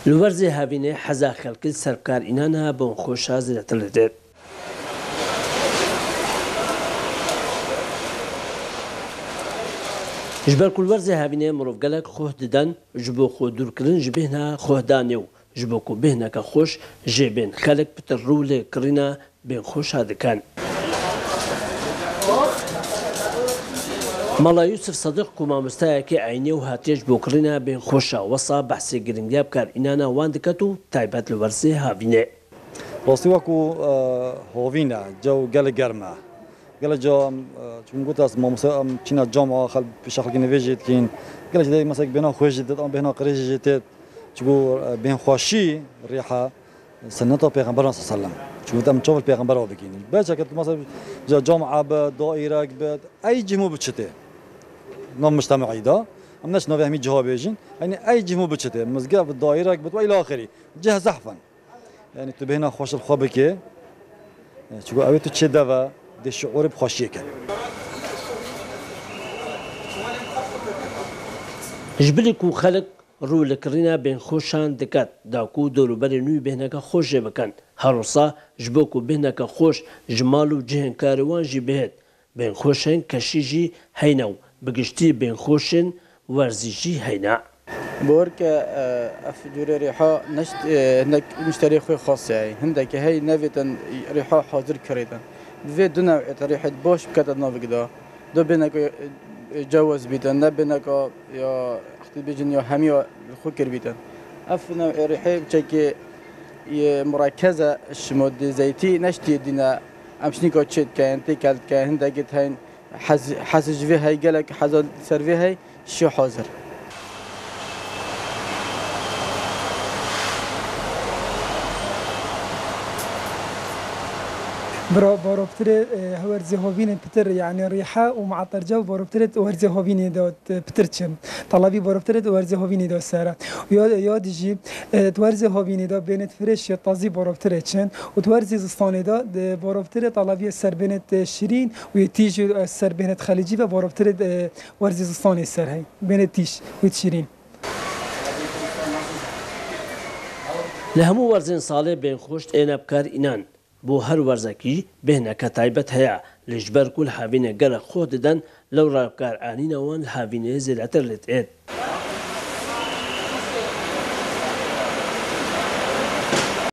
لورزی هاوینه حزا خلقی سرکار اینانا بون خوشا زیرتر لدید. جبر كل ورزة هاوینه مروف گلک خوه ددن جبو خو دور کرن جبهنا خوه دانیو جبو کو بهنا که خوش جبین خلق بتر رول کرینا بین خوش هادکان. مالا یوسف صدیق کوما مستعکی عینی و هاتیج بکرینا بین خوشا وصا بحثی گرینگیاب کار اینانا واندکتو تایبت لورزه هاوینه. راستی وکو هاوینه جو گل گرمه. قال جا چون قلت أصلا ما مسا كنا جامعة خل بشكل كنفيجيت كين قال جدا مثلا بينا خوشيت أم بينا قريجيت تقول بين خوشي الريحة سنة بيغمبرنا صلى الله عليه وسلم شو تم تشوف البيغمبر وبكين بس كنت مثلا جا جامعة بدائرة بد أي جمو بتشتى نام مجتمعي دا أم نش نفهمي جواب يجين يعني أي جمو بتشتى مزجا بالدائرة بد وإلى آخره جه زحفا يعني تبينا خوش الخبكة شو أبي تشتى دوا ده شعور بخوشیه کرد. جبلی کو خلق رول کرینا بین خوشان دکات داکو دورو بری نوی بهنه که خوش بکن هروسا جبو کو بهنه که خوش جمالو جهن کاروان جی بهد بین خوشن کشی جی هیناو بگشتی بین خوشن ورزی جی هینا. بورك أفجور ريحة نشت هناك مشتري خوي خاص يعني هندك هاي نافيتن ريحة حاضر كريدن في دنا ريحة بوش بكذا نافيك دا دو بينك جواز بيتن نه بينك يا اختي بيجن يا همي خوكر بيتن أفنا ريحة بشكل مركزة شمود زيتي نشتي دينا أمشنيكو تشيت كان تيكال كان هندك هاي حزج في هاي قالك حزل سر في هاي شو حاضر. باروبتر هورزي هوفين بتر يعني ريحة ومعطر جو باروبتر هورزي هوفين دوت بترشم طلبي باروبتر هورزي هوفين دوت سارة وياد يجي تورزي هوفين دوت بينت فريش طازي باروبتر تشن وتورزي زستاني دوت باروبتر طلبي السر بينت شيرين ويتيجي السر بينت خليجي باروبتر ورزي زستاني السر هاي بينت تيش ويتشيرين. لهمو ورزين صالح بين خوشت انا بكار اینان. بو هر ورزکی بهنه که تایبت هیا لجبر کل هاوینه گل خود دن لو رابکار آنین وان هاوینه زیادتر لطعید.